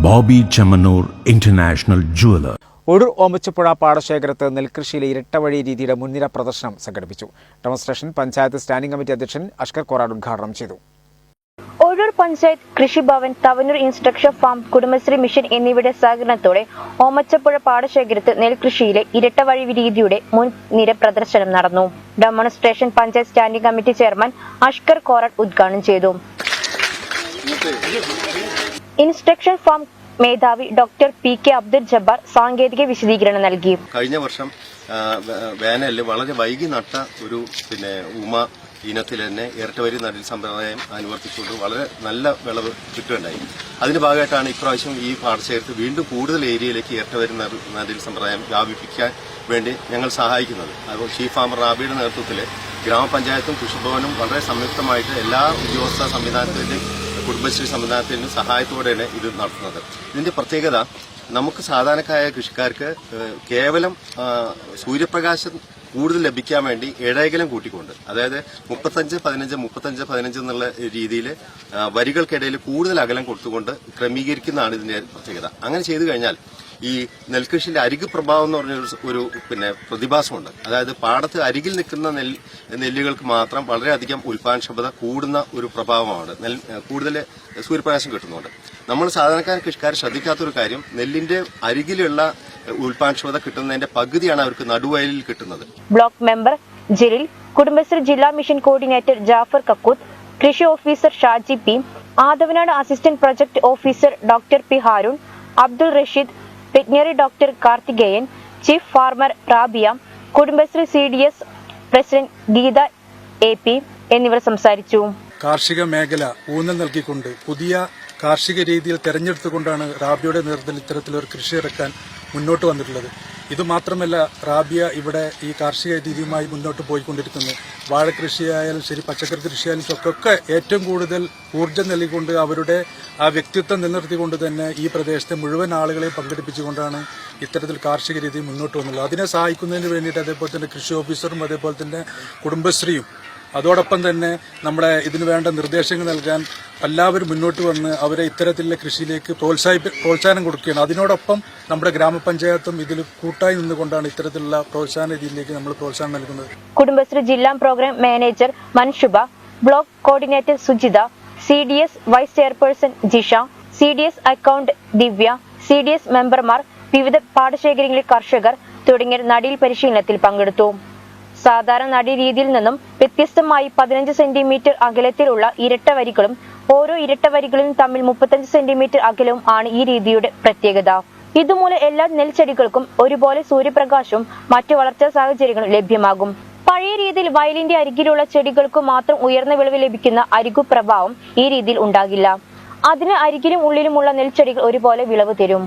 Bobby Chemmanur international jeweller. Ozhur Omachappuzha പാടശേഖരത്ത് നെൽകൃഷിയിലെ ഇരട്ടവഴി രീതിയുടെ മുൻനിര പ്രദർശനം സംഘടിപ്പിച്ചു. ഡെമോൺസ്ട്രേഷൻ പഞ്ചായത്ത് സ്റ്റാൻഡിംഗ് കമ്മിറ്റി അധ്യക്ഷൻ അഷ്കർ കോറാട് ഉദ്ഘാടനം ചെയ്തു. Ozhur panchayat Krishibhavan, Tavanur instruction farm, Kudumbashree mission എന്നിവയുടെ സഹകരണത്തോടെ ഓമച്ചപ്പുഴ പാടശേഖരത്ത് നെൽകൃഷിയിലെ ഇരട്ടവഴി രീതിയുടെ മുൻനിര പ്രദർശനം നടന്നു. Demonstration panchayat standing committee chairman Ashkar Korad ഉദ്ഘാടനം ചെയ്തു. ഇൻസ്ട്രക്ഷൻ ഫാം മേധാവി ഡോക്ടർ പി.കെ. അബ്ദുൽ ജബ്ബാർ സാങ്കേതിക വിശദീകരണം നൽകി. കഴിഞ്ഞ വർഷം വേനലിൽ വളരെ വൈകി നട്ട ഒരു ഉമ ഇനത്തിൽ തന്നെ ഇരട്ടവരി നടീൽ സമ്പ്രദായം അനുവർത്തിച്ചുകൊണ്ട് വളരെ നല്ല വിളവ് കിട്ടുകയുണ്ടായി. അതിന്റെ ഭാഗമായിട്ടാണ് ഇപ്രാവശ്യം ഈ പാടശേഖരത്ത് വീണ്ടും കൂടുതൽ ഏരിയയിലേക്ക് ഇരട്ടവരി നടീൽ സമ്പ്രദായം വ്യാപിപ്പിക്കാൻ വേണ്ടി ഞങ്ങൾ സഹായിക്കുന്നത്. അപ്പോൾ ചീഫ് ഫാമർ റാബിയുടെ നേതൃത്വത്തിൽ ഗ്രാമപഞ്ചായത്തും കൃഷിഭവനും വളരെ സംയുക്തമായിട്ട് എല്ലാ ഉദ്യോഗസ്ഥ സംവിധാനത്തിന്റെയും കുടുംബശ്രീ സംവിധാനത്തിന്റെ സഹായത്തോടെയാണ് ഇത് നടത്തുന്നത്. ഇതിന്റെ പ്രത്യേകത, നമുക്ക് സാധാരണക്കാരായ കൃഷിക്കാർക്ക് കേവലം സൂര്യപ്രകാശം കൂടുതൽ ലഭിക്കാൻ വേണ്ടി ഇടയകലം കൂട്ടിക്കൊണ്ട്, അതായത് 35-15-35-15 എന്നുള്ള രീതിയിൽ വരികൾക്കിടയിൽ കൂടുതൽ അകലം കൊടുത്തുകൊണ്ട് ക്രമീകരിക്കുന്നതാണ് ഇതിന്റെ പ്രത്യേകത. അങ്ങനെ ചെയ്തു കഴിഞ്ഞാൽ ഈ നെൽകൃഷിയിലെ അരിക് പ്രഭാവം എന്ന് പറഞ്ഞ ഒരു പ്രതിഭാസമുണ്ട്. അതായത് പാടത്ത് അരികിൽ നിൽക്കുന്ന നെല്ലുകൾക്ക് മാത്രം വളരെയധികം ഉൽപാദനക്ഷമത കൂടുന്ന ഒരു പ്രഭാവമാണ്. കൂടുതൽ സൂര്യപ്രകാശം കിട്ടുന്നുണ്ട്. നമ്മൾ സാധാരണക്കാർ കൃഷിക്കാർ ശ്രദ്ധിക്കാത്തൊരു കാര്യം, നെല്ലിന്റെ അരികിലുള്ള ഉൽപാദനക്ഷമത കിട്ടുന്നതിന്റെ പകുതിയാണ് അവർക്ക് നടുവയലിൽ കിട്ടുന്നത്. ബ്ലോക്ക് മെമ്പർ ജിരിൽ, കുടുംബശ്രീ ജില്ലാ മിഷൻ കോർഡിനേറ്റർ ജാഫർ കക്കൂത്ത്, കൃഷി officer Shaji P, Athavanad assistant project officer doctor P Haroon, Abdul Rasheed, veterinary doctor Karthikeyan, chief farmer Rabiya, Kudumbashree CDS president Geetha AP എന്നിവർ സംസാരിച്ചു. കാർഷിക മേഖല ഊന്നൽ നൽകിക്കൊണ്ട് പുതിയ കാർഷിക രീതിയിൽ തെരഞ്ഞെടുത്തുകൊണ്ടാണ് റാബിയയുടെ നേതൃത്വത്തിൽ ഇത്തരത്തിലൊരു കൃഷി ഇറക്കാൻ മുന്നോട്ട് വന്നിട്ടുള്ളത്. ഇതുമാത്രമല്ല, റാബിയ ഇവിടെ ഈ കാർഷിക രീതിയുമായി മുന്നോട്ട് പോയിക്കൊണ്ടിരിക്കുന്നു. വാഴകൃഷിയായാലും ശരി, പച്ചക്കറി കൃഷിയായാലും ഒക്കെ ഏറ്റവും കൂടുതൽ ഊർജ്ജം നൽകിക്കൊണ്ട് അവരുടെ ആ വ്യക്തിത്വം നിലനിർത്തിക്കൊണ്ട് തന്നെ ഈ പ്രദേശത്തെ മുഴുവൻ ആളുകളെയും പങ്കെടുപ്പിച്ചുകൊണ്ടാണ് ഇത്തരത്തിൽ കാർഷിക രീതി മുന്നോട്ട് വന്നുള്ളത്. അതിനെ സഹായിക്കുന്നതിന് വേണ്ടിയിട്ട് അതേപോലെ തന്നെ കൃഷി ഓഫീസറും അതേപോലെ തന്നെ കുടുംബശ്രീയും അതോടൊപ്പം തന്നെ നമ്മുടെ ഇതിനു വേണ്ട നിർദ്ദേശങ്ങൾ നൽകാൻ എല്ലാവരും മുന്നോട്ട് വന്ന് അവരെ ഇത്തരത്തിലുള്ള കൃഷിയിലേക്ക് പ്രോത്സാഹനം കൊടുക്കുകയാണ്. അതിനോടൊപ്പം നമ്മുടെ ഗ്രാമപഞ്ചായത്തും ഇതിൽ കൂട്ടായി നിന്നുകൊണ്ടാണ് ഇത്തരത്തിലുള്ള പ്രോത്സാഹന രീതിയിലേക്ക് നമ്മൾ പ്രോത്സാഹനം നൽകുന്നത്. കുടുംബശ്രീ ജില്ലാ programme manager Manshuba, block coordinator Sujitha, CDS vice chairperson Jisha, CDS account Divya, CDS മെമ്പർമാർ, വിവിധ പാടശേഖരങ്ങളിലെ കർഷകർ തുടങ്ങിയവർ നടീൽ പരിശീലനത്തിൽ പങ്കെടുത്തു. സാധാരണ നടീ രീതിയിൽ നിന്നും വ്യത്യസ്തമായി 15 സെന്റിമീറ്റർ അകലത്തിലുള്ള ഇരട്ട വരികളും ഓരോ ഇരട്ട വരികളും തമ്മിൽ 35 സെന്റിമീറ്റർ അകലവും ആണ് ഈ രീതിയുടെ പ്രത്യേകത. ഇതുമൂലം എല്ലാ നെൽച്ചെടികൾക്കും ഒരുപോലെ സൂര്യപ്രകാശവും മറ്റു വളർച്ചാ സാഹചര്യങ്ങളും ലഭ്യമാകും. പഴയ രീതിയിൽ വയലിന്റെ അരികിലുള്ള ചെടികൾക്ക് മാത്രം ഉയർന്ന വിളവ് ലഭിക്കുന്ന അരികു പ്രഭാവം ഈ രീതിയിൽ ഉണ്ടാകില്ല. അതിന് അരികിലും ഉള്ളിലുമുള്ള നെൽച്ചെടികൾ ഒരുപോലെ വിളവ് തരും.